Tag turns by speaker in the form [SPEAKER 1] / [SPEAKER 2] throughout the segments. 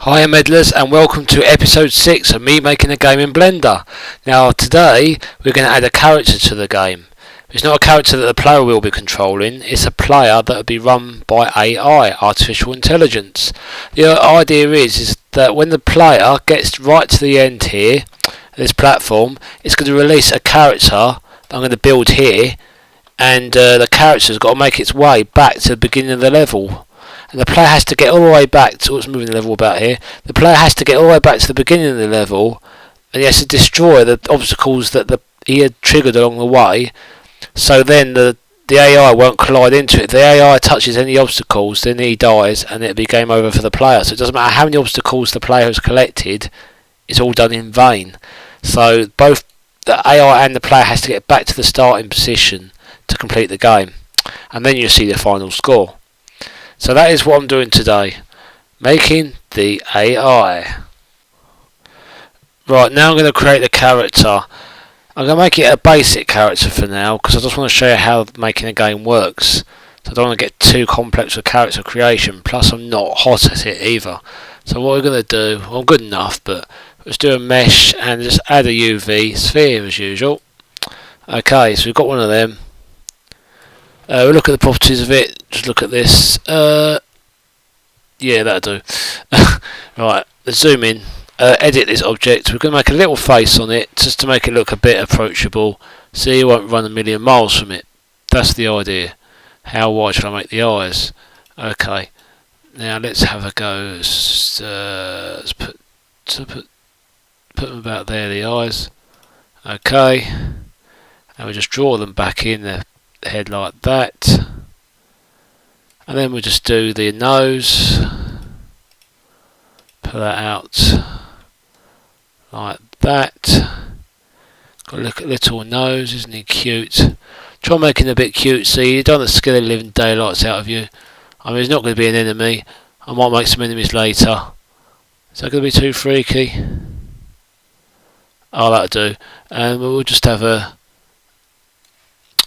[SPEAKER 1] Hiya Meddlers, and welcome to episode 6 of me making a game in Blender. Now today we're going to add a character to the game. It's not a character that the player will be controlling, it's a player that will be run by AI, artificial intelligence. The idea is that when the player gets right to the end here, this platform, it's going to release a character that I'm going to build here, and the character's got to make its way back to the beginning of the level. And the player has to get all the way back to what's moving the level about here. The player has to get all the way back to the beginning of the level, and he has to destroy the obstacles that he had triggered along the way. So then the AI won't collide into it. If the AI touches any obstacles, then he dies, and it'll be game over for the player. So it doesn't matter how many obstacles the player has collected; it's all done in vain. So both the AI and the player has to get back to the starting position to complete the game, and then you see the final score. So that is what I'm doing today, making the AI. Right, now I'm going to create a character. I'm going to make it a basic character for now, because I just want to show you how making a game works. So I don't want to get too complex with character creation, plus I'm not hot at it either. So what we're going to do, well, I'm good enough, but let's do a mesh and just add a UV sphere as usual. Okay, so we've got one of them. We'll look at the properties of it. Just look at this. Yeah, that'll do. Right, let's zoom in. Edit this object. We're going to make a little face on it just to make it look a bit approachable, so you won't run a million miles from it. That's the idea. How wide should I make the eyes? Okay. Now let's have a go. Let's put them about there. The eyes. Okay. And we just draw them back in the head like that, and then we'll just do the nose, pull that out like that. Got a little nose, isn't he cute? Try making it a bit cutesy. You don't want to scare the living daylights out of you. I mean, he's not going to be an enemy. I might make some enemies later. Is that going to be too freaky? Oh, that'll do. And we'll just have a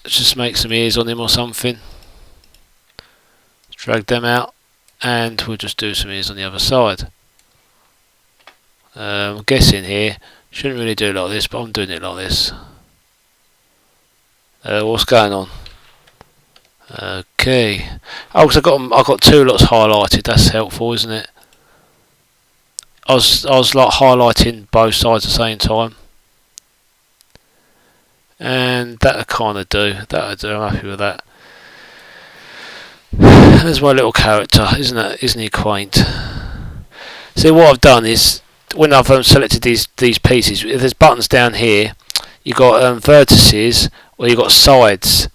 [SPEAKER 1] just make some ears on him or something. Drag them out, and we'll just do some ears on the other side. I'm guessing here, shouldn't really do it like this, but I'm doing it like this. What's going on? Okay. Oh, because I got two lots highlighted. That's helpful, isn't it? I was like highlighting both sides at the same time. And that'll kind of do. That'll do. I'm happy with that. There's my little character, isn't he quaint? See, what I've done is when I've selected these pieces, if there's buttons down here, you've got vertices or you've got sides.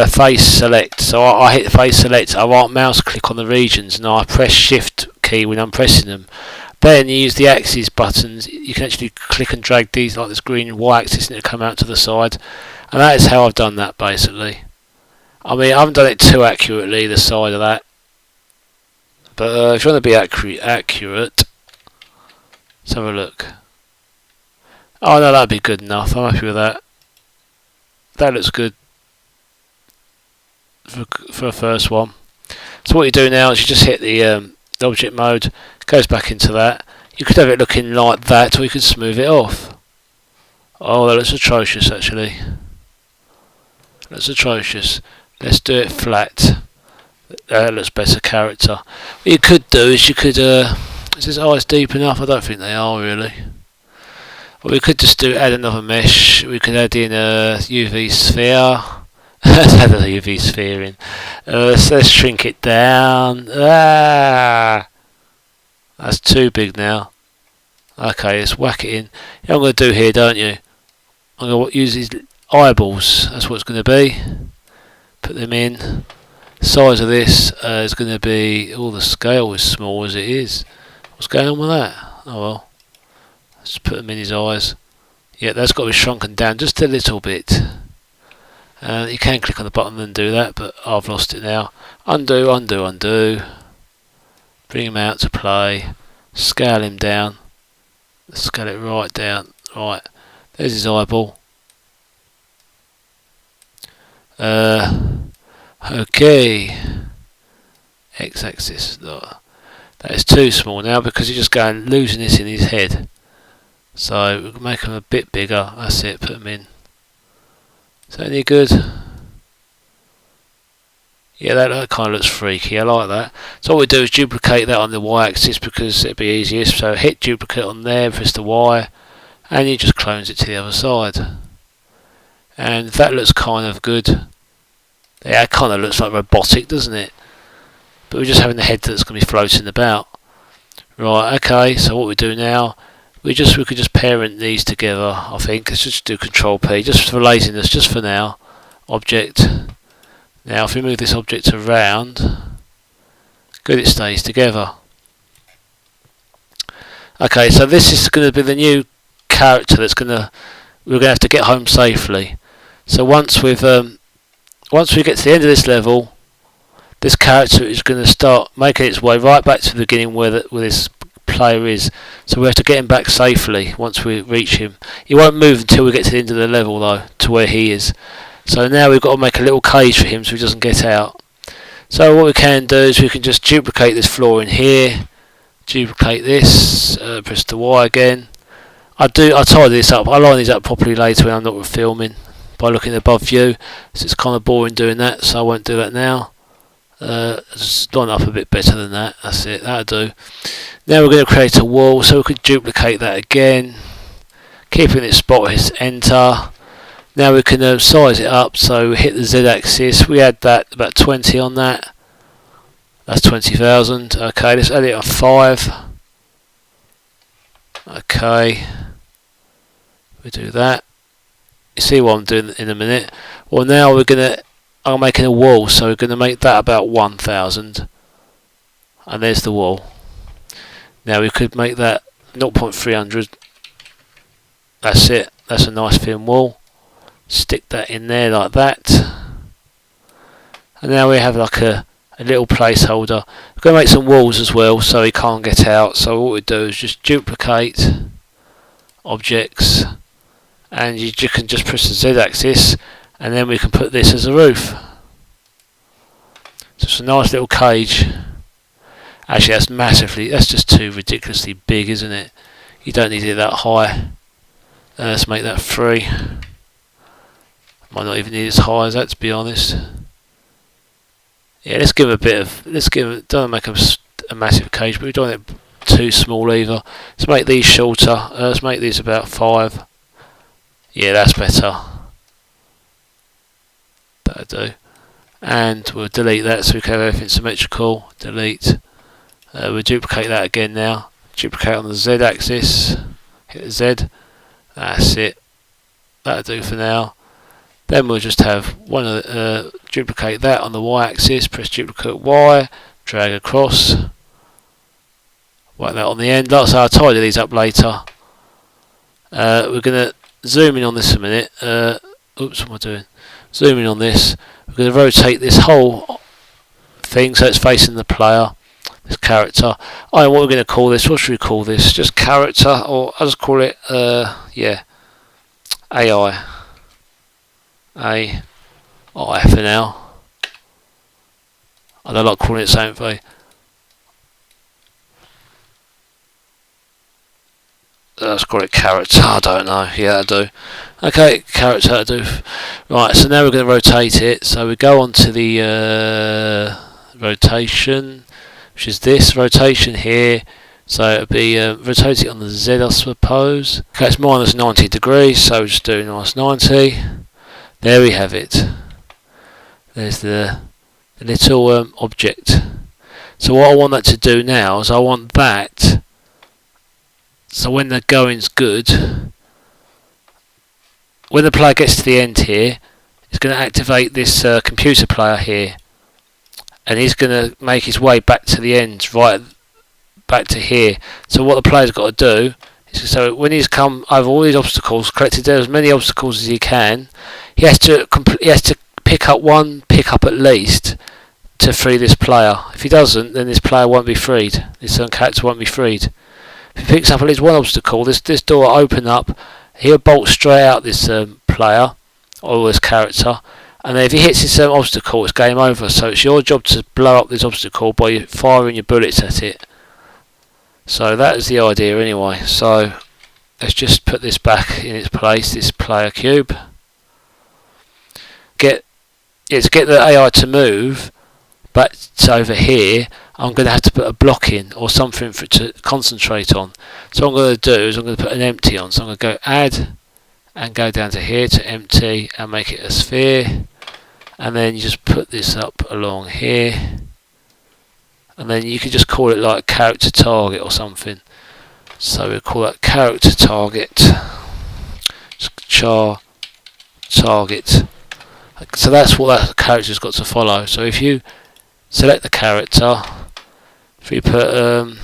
[SPEAKER 1] Face select. So I hit face select. I right mouse click on the regions, and I press Shift key when I'm pressing them. Then you use the axis buttons. You can actually click and drag these like this green and white axis, and it'll come out to the side. And that is how I've done that basically. I mean, I haven't done it too accurately, the side of that. But if you want to be accurate, let's have a look. Oh no, that'd be good enough. I'm happy with that. That looks good for a first one. So what you do now is you just hit the object mode, goes back into that. You could have it looking like that, or you could smooth it off. Oh, that looks atrocious actually. That's atrocious. Let's do it flat. That looks better character. What you could do is you could is his eyes deep enough? I don't think they are really. Well, we could just add another mesh. We could add in a UV sphere. Let's add a UV sphere in. Let's shrink it down. That's too big now. Okay, let's whack it in. You know what I'm going to do here, don't you? I'm going to use these eyeballs. That's what it's going to be. Put them in. The size of this is going to be. Oh, the scale is small as it is. What's going on with that? Oh well. Let's put them in his eyes. Yeah, that's got to be shrunken down just a little bit. You can click on the button and do that, but I've lost it now. Undo, undo, undo. Bring him out to play. Scale him down. Scale it right down. Right. There's his eyeball. Okay. X-axis. That That is too small now because he's just going losing this in his head. So we can make them a bit bigger. That's it. Put them in. Is that any good? Yeah, that kind of looks freaky. I like that. So what we do is duplicate that on the y-axis because it'll be easiest. So hit duplicate on there, press the Y, and you just clones it to the other side. And that looks kind of good. Yeah, it kind of looks like robotic, doesn't it? But we're just having the head that's going to be floating about. Right, okay, so what we do now, we could just parent these together, I think. Let's just do Control P, just for laziness, just for now. Object. Now if we move this object around, good, it stays together. Okay, so this is going to be the new character that's we're going to have to get home safely. So once we get to the end of this level, this character is going to start making its way right back to the beginning where this player is. So we have to get him back safely once we reach him. He won't move until we get to the end of the level though, to where he is. So now we've got to make a little cage for him so he doesn't get out. So what we can do is we can just duplicate this floor in here, duplicate this, press the Y again. I tidy this up, I line these up properly later when I'm not filming by looking above view, so it's kind of boring doing that, so I won't do that now. Just line up a bit better than that, that's it, that'll do. Now we're going to create a wall, so we could duplicate that again, keeping it spot, hit enter. Now we can size it up, so we hit the Z axis, we add that, about 20 on that, that's 20,000, okay, let's add it on 5, okay, we do that, you see what I'm doing in a minute. Well now I'm making a wall, so we're going to make that about 1,000, and there's the wall. Now we could make that 0.300, that's it, that's a nice thin wall. Stick that in there like that, and now we have like a little placeholder. We're going to make some walls as well so he can't get out, so what we do is just duplicate objects, and you can just press the Z axis, and then we can put this as a roof. So it's a nice little cage. Actually that's just too ridiculously big, isn't it? You don't need it that high. Let's make that 3. Might not even need as high as that, to be honest. Yeah, don't make a massive cage, but we don't want it too small either. Let's make these shorter. Let's make these about 5. Yeah, that's better. That'll do. And we'll delete that so we can have everything symmetrical. Delete. We'll duplicate that again now. Duplicate on the Z axis. Hit the Z. That's it. That'll do for now. Then we'll just have duplicate that on the Y-axis, press duplicate Y, drag across, like that on the end. Like I say, I'll tidy these up later. We're going to zoom in on this a minute. Oops, what am I doing? Zoom in on this. We're going to rotate this whole thing so it's facing the player, this character. What we're going to call this, what should we call this? Just character, or I'll just call it, yeah, AI. AI for now. I don't like calling it something. Let's call it character. I don't know. Yeah, that'll do. Okay, character, that'll do. Right, so now we're going to rotate it. So we go on to the rotation, which is this rotation here. So it'll be rotate it on the Z, I suppose. Okay, it's minus 90 degrees, so we'll just do minus 90. There we have it. There's the little object. So what I want that to do now is I want that, so when the going's good, when the player gets to the end here, it's going to activate this computer player here, and he's going to make his way back to the end, right back to here. So what the player's got to do is, so when he's come over all these obstacles, collected as many obstacles as he can, he has to pick up at least to free this player. If he doesn't, then this player won't be freed. This character won't be freed. If he picks up at least one obstacle, this door will open up. He'll bolt straight out this player or this character, and then if he hits this obstacle, it's game over. So it's your job to blow up this obstacle by firing your bullets at it. So that is the idea anyway. So let's just put this back in its place, this player cube. To get the AI to move back over here, I'm going to have to put a block in or something for it to concentrate on. So what I'm going to do is I'm going to put an empty on. So I'm going to go add and go down to here to empty and make it a sphere. And then you just put this up along here. And then you can just call it like character target or something. So we'll call that character target. Char target. So that's what that character's got to follow. So if you select the character, if you put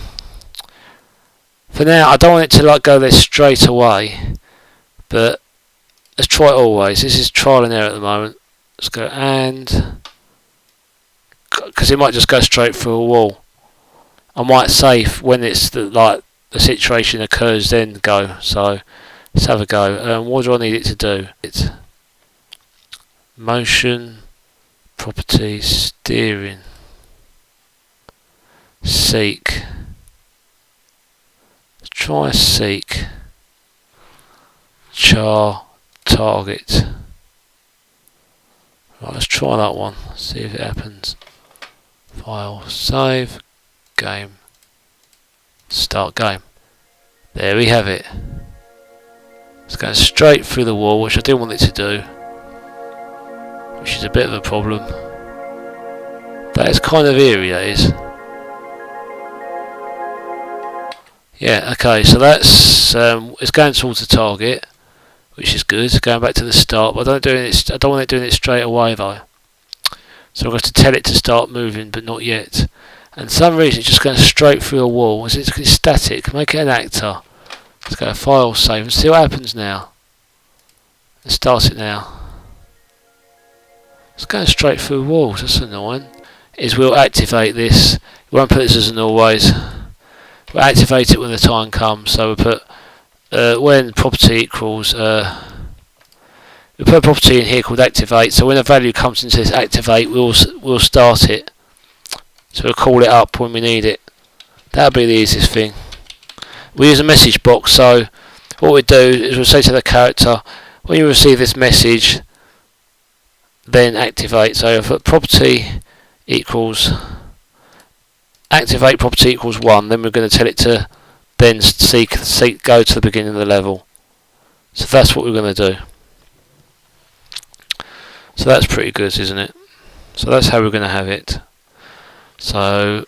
[SPEAKER 1] for now I don't want it to like go there straight away, but let's try it always. This is trial and error at the moment. Let's go and because it might just go straight through a wall. I might save when it's the situation occurs, then go. So let's have a go. What do I need it to do? It's motion, properties, steering, seek. Let's try seek, char, target. Right, let's try that one. See if it happens. File, save, game, start game. There we have it. It's going straight through the wall, which I didn't want it to do, which is a bit of a problem. That is kind of eerie, that is. Yeah, okay, so that's it's going towards the target, which is good. Going back to the start, but I don't want it doing it straight away though. So I'm going to tell it to start moving, but not yet. And for some reason it's just going straight through a wall. It's static. Make it an actor. Let's go file, save, and see what happens now. Let's start it now. It's going straight through walls. That's annoying. We'll activate this. We won't put this as an always. We'll activate it when the time comes. So we'll put when property equals. We'll put a property in here called activate. So when a value comes into this activate, we'll start it. So we'll call it up when we need it. That'll be the easiest thing. We use a message box. So what we do is we'll say to the character, when you receive this message, then activate. So if property equals activate property equals 1, then we're going to tell it to then go to the beginning of the level. So that's what we're going to do. So that's pretty good, isn't it? So that's how we're going to have it. So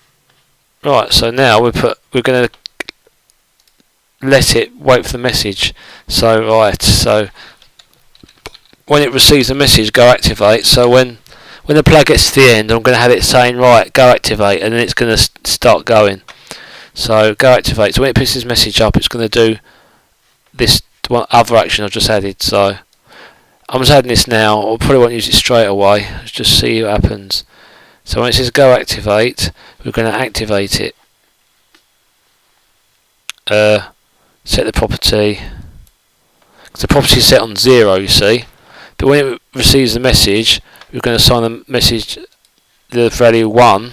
[SPEAKER 1] right, so now we're going to let it wait for the message. So right, so when it receives the message, go activate. So when the player gets to the end, I'm going to have it saying right, go activate, and then it's going to start going. So go activate. So when it picks this message up, it's going to do this one other action I've just added. So I'm just adding this now. I probably won't use it straight away. Let's just see what happens. So when it says go activate, we're going to activate it. Set the property. Because the property is set on 0, you see. But when it receives the message, we're going to assign the message the value 1.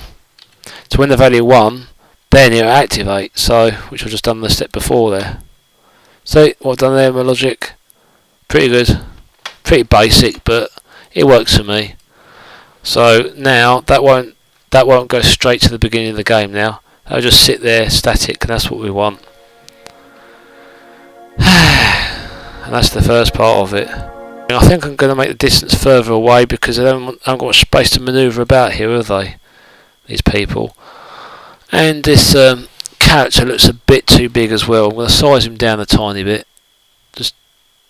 [SPEAKER 1] So when the value 1, then it'll activate. So, which I've just done the step before there. So what I've done there, my logic, pretty good, pretty basic, but it works for me. So now that won't go straight to the beginning of the game. Now that'll just sit there static, and that's what we want. And that's the first part of it. I think I'm going to make the distance further away because I haven't got much space to manoeuvre about here, have they? These people. And this character looks a bit too big as well. I'm going to size him down a tiny bit, just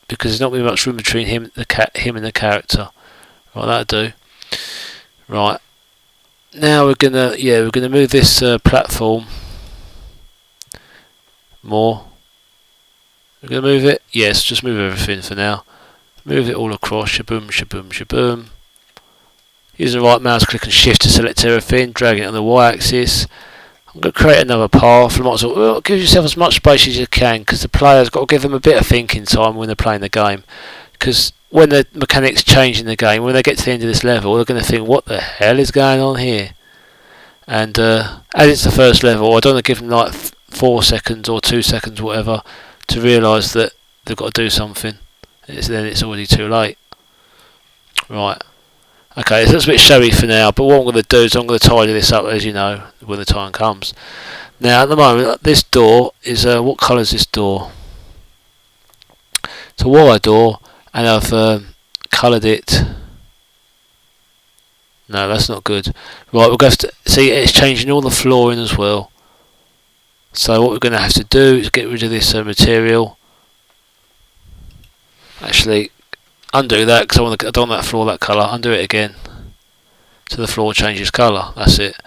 [SPEAKER 1] because there's not really much room between him and the character. Right, that'll do. Right. Now we're gonna move this platform more. We're going to move it. Yes, just move everything for now. Move it all across. Shaboom, shaboom, shaboom. Using the right mouse click and shift to select everything. Drag it on the y-axis. I'm going to create another path. You might as well give yourself as much space as you can, because the player's got to give them a bit of thinking time when they're playing the game. Because when the mechanics change in the game, when they get to the end of this level, they're going to think, what the hell is going on here? And as it's the first level, I don't want to give them like 4 seconds or 2 seconds, whatever, to realise that they've got to do something. Then it's already too late. Right. Okay, so that's a bit showy for now, but what I'm going to do is I'm going to tidy this up, as you know, when the time comes. Now, at the moment, this door is, what colour is this door? It's a wire door, and I've coloured it. No, that's not good. Right, we're going to have to see it's changing all the flooring as well. So what we're going to have to do is get rid of this material. Actually, undo that because I don't want that floor that colour. Undo it again, so the floor changes colour. That's it.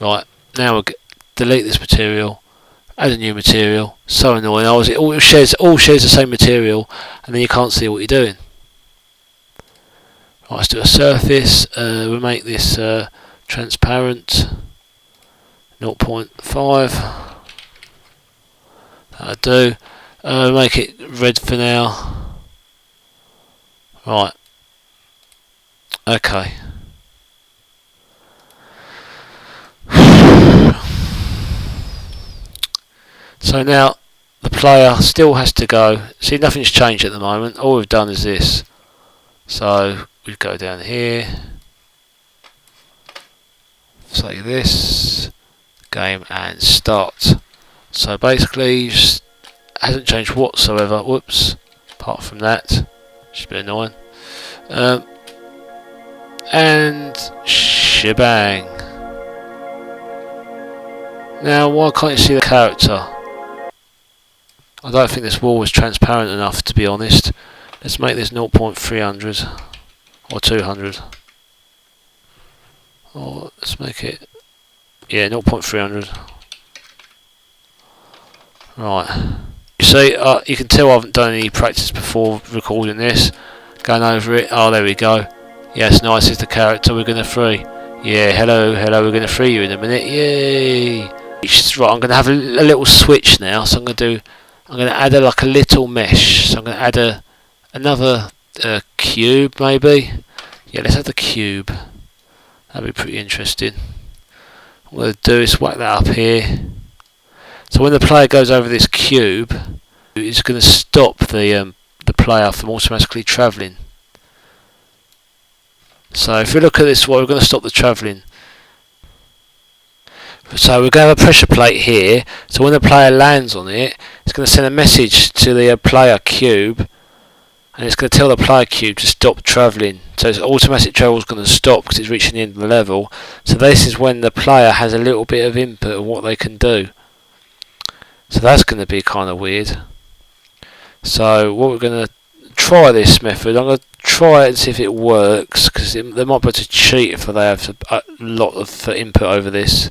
[SPEAKER 1] Right, now we'll delete this material, add a new material. So annoying. It all shares the same material, and then you can't see what you're doing. Right, let's do a surface. We'll make this transparent. 0.5. That'll do. Make it red for now. Right. Okay. So now the player still has to go. See, nothing's changed at the moment. All we've done is this. So we go down here. Say this. Game and start. So basically, hasn't changed whatsoever. Whoops. Apart from that. It's a bit annoying. And shebang. Now, why can't you see the character? I don't think this wall was transparent enough, to be honest. Let's make this 0.300 or 200. Or let's make it, yeah, 0.300. Right. You see, you can tell I haven't done any practice before recording this. Going over it. Oh, there we go. Yes, nice is the character we're going to free. Yeah, hello, we're going to free you in a minute. Yay! Right, I'm going to have a little switch now. So I'm going to add like a little mesh. So I'm going to add another cube, maybe. Yeah, let's add the cube. That'd be pretty interesting. What I'm going to do is whack that up here. So when the player goes over this cube, it's going to stop the player from automatically travelling. So if we look at this, we're going to stop the travelling. So we're going to have a pressure plate here. So when the player lands on it, it's going to send a message to the player cube, and it's going to tell the player cube to stop travelling. So its automatic travel is going to stop because it's reaching the end of the level. So this is when the player has a little bit of input on what they can do. So that's going to be kind of weird. So what we're going to try this method. I'm going to try it and see if it works, because they might be able to cheat if they have a lot of input over this.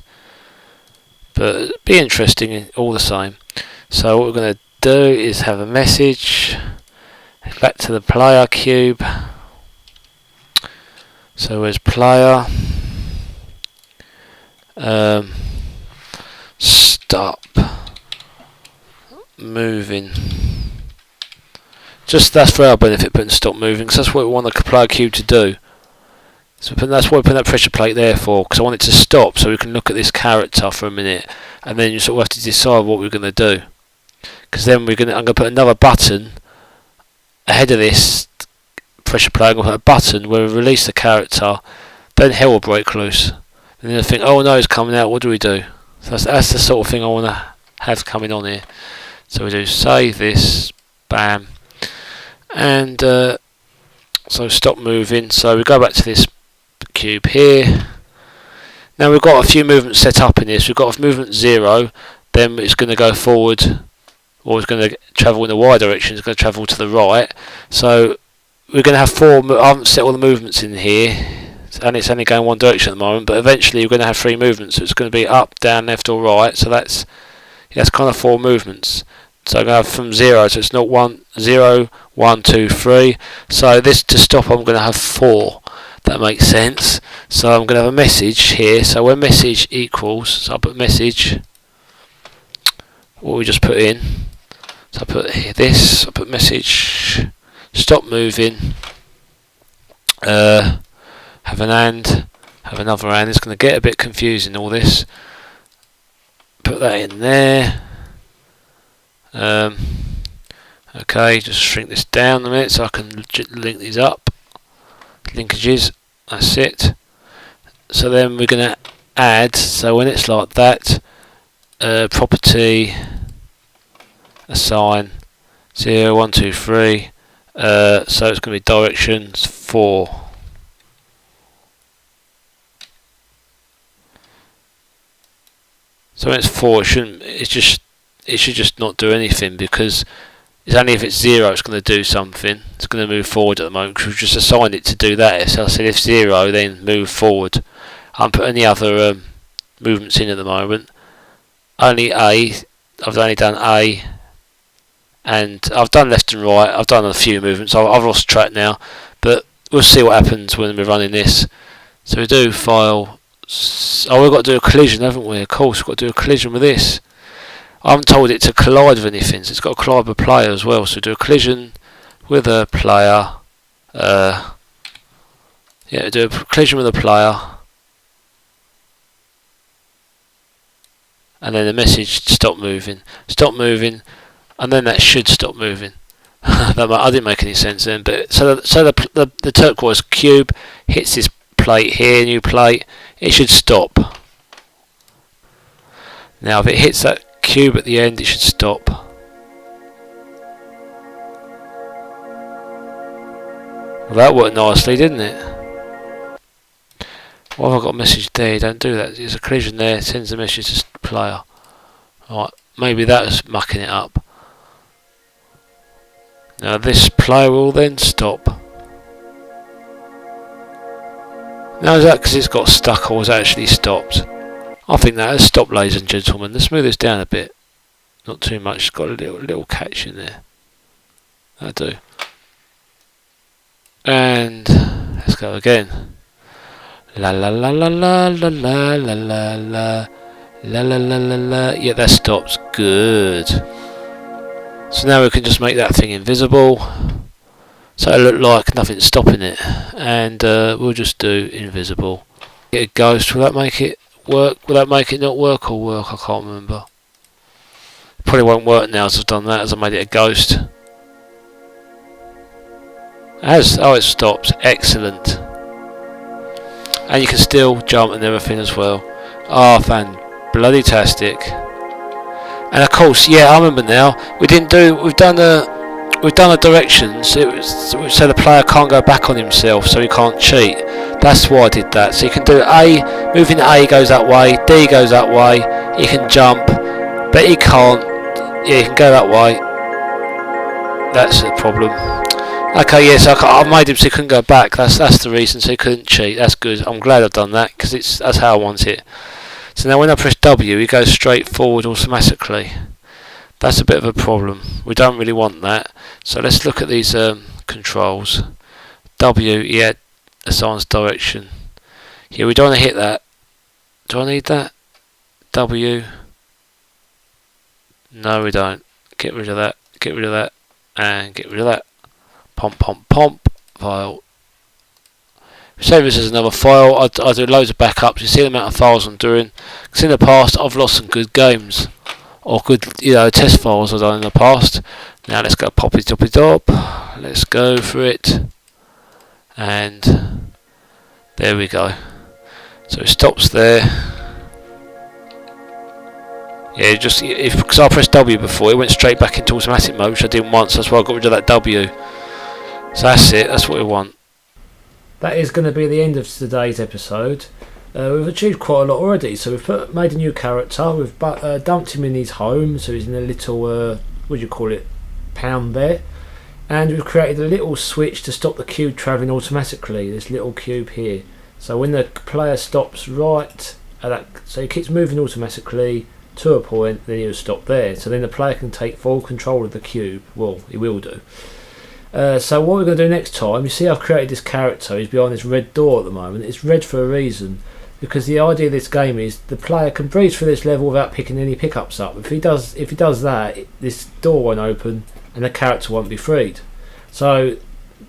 [SPEAKER 1] But it'd be interesting all the same. So what we're going to do is have a message back to the player cube. So where's player? Stop moving. Just that's for our benefit, putting stop moving, because that's what we want the player cube to do. So that's why we put that pressure plate there for, because I want it to stop so we can look at this character for a minute, and then you sort of have to decide what we're going to do. Because then I'm going to put another button ahead of this pressure plate. I'm going to put a button where we release the character, then hell will break loose. And then I think, oh no, it's coming out. What do we do? So that's the sort of thing I want to have coming on here. So we do save this, bam, and so stop moving. So we go back to this cube here. Now we've got a few movements set up in this. We've got movement 0, then it's going to go forward, or it's going to travel in the y direction. It's going to travel to the right. So we're going to have 4. I haven't set all the movements in here, and it's only going one direction at the moment. But eventually we're going to have 3 movements. So it's going to be up, down, left, or right. So that's kind of 4 movements. So I'm going to have from 0, so it's not 1, 0, 1, 2, 3. So this to stop, I'm going to have 4. That makes sense. So I'm going to have a message here. So when message equals, so I put message, what we just put in. So I put here this, I put message, stop moving, have an and, have another and. It's going to get a bit confusing, all this. Put that in there. Okay, just shrink this down a minute so I can link these up. Linkages, that's it. So then we're going to add, so when it's like that, property, assign 0, 1, 2, 3. So it's going to be directions 4. So when it's 4, it should just not do anything, because it's only if it's 0 it's going to do something. It's going to move forward at the moment because we've just assigned it to do that. So I said if 0, then move forward. I haven't put any other movements in at the moment. Only A. I've only done A, and I've done left and right. I've done a few movements. I've lost track now, but we'll see what happens when we're running this. So we do file. Oh, we've got to do a collision, haven't we? Of course, we've got to do a collision with this. I haven't told it to collide with anything, so it's got to collide with a player as well. So do a collision with a player. Yeah, do a collision with a player. And then the message, stop moving, and then that should stop moving. I didn't make any sense then, but so the turquoise cube hits this plate here, new plate, it should stop. Now if it hits that cube at the end, it should stop. Well, that worked nicely, didn't it? Why have I got a message there? Don't do that. There's a collision there, it sends a message to the player. Right, maybe that was mucking it up. Now this player will then stop. Now is that because it's got stuck, or was it actually stopped? I think that has stopped, ladies and gentlemen. Let's move this down a bit. Not too much, it's got a little catch in there. That'll do. And let's go again. La la la la la la la la la la la la la la. Yeah, that stops. Good. So now we can just make that thing invisible, so it look like nothing's stopping it, and we'll just do invisible. Get a ghost. Will that make it work? Will that make it not work or work? I can't remember. Probably won't work now as I've done that, as I made it a ghost. Oh, it stops. Excellent. And you can still jump and everything as well. Oh, fan-bloody-tastic. And of course, yeah, I remember now. We've done the directions. So the player can't go back on himself, so he can't cheat. That's why I did that. So you can do A, moving A goes that way, D goes that way. He can jump, but he can't. Yeah, he can go that way. That's the problem. Okay, yes, I made him so he couldn't go back. That's the reason, so he couldn't cheat. That's good. I'm glad I've done that, because that's how I want it. So now when I press W, he goes straight forward automatically. That's a bit of a problem. We don't really want that. So let's look at these controls. W, yeah, assigns direction. Yeah, we don't want to hit that. Do I need that? W. No, we don't. Get rid of that. Get rid of that. And get rid of that. Pomp, pomp, pomp. File. Save this as another file. I do loads of backups. You see the amount of files I'm doing. Because in the past I've lost some good games, or good, test files I've done in the past. Now let's go poppy toppy top. Let's go for it, and there we go. So it stops there. Yeah, because I pressed W before, it went straight back into automatic mode, which I didn't want. So that's why I got rid of that W. So that's it. That's what we want. That is going to be the end of today's episode. We've achieved quite a lot already. So we've made a new character. We've dumped him in his home, so he's in a little, what do you call it, pound there. And we've created a little switch to stop the cube travelling automatically. This little cube here. So when the player stops right at that, so he keeps moving automatically to a point, then he'll stop there. So then the player can take full control of the cube. Well, he will do. So what we're going to do next time, you see I've created this character, he's behind this red door at the moment. It's red for a reason, because the idea of this game is the player can breeze through this level without picking any pickups up. If he does that, this door won't open and the character won't be freed. So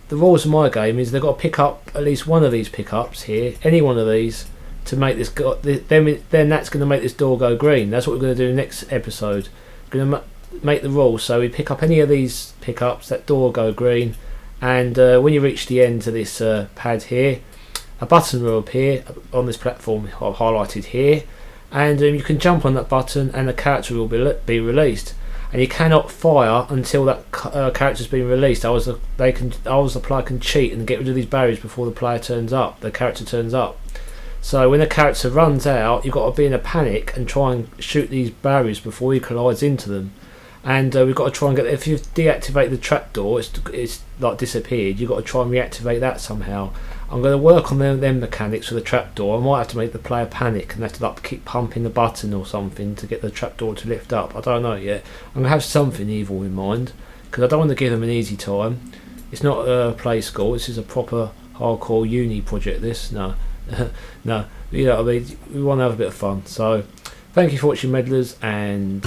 [SPEAKER 1] the rules of my game is they've got to pick up at least one of these pickups here, any one of these, to make this then that's going to make this door go green. That's what we're going to do next episode. We're going to make the rules. So we pick up any of these pickups, that door will go green, and when you reach the end of this pad here, a button will appear on this platform highlighted here, and you can jump on that button and the character will be released. And you cannot fire until that character's been released. The player can cheat and get rid of these barriers before the character turns up. So when the character runs out, you've got to be in a panic and try and shoot these barriers before he collides into them. And we've got to try and get. If you deactivate the trapdoor, it's like disappeared. You've got to try and reactivate that somehow. I'm going to work on them mechanics for the trapdoor. I might have to make the player panic and have to keep pumping the button or something to get the trapdoor to lift up. I don't know yet. I'm going to have something evil in mind because I don't want to give them an easy time. It's not a play school. This is a proper hardcore uni project. No, no. You know what I mean? We want to have a bit of fun. So, thank you for watching, Meddlers, and.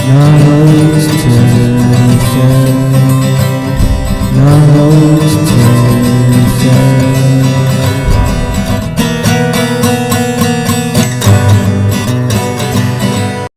[SPEAKER 1] Note.2.Self.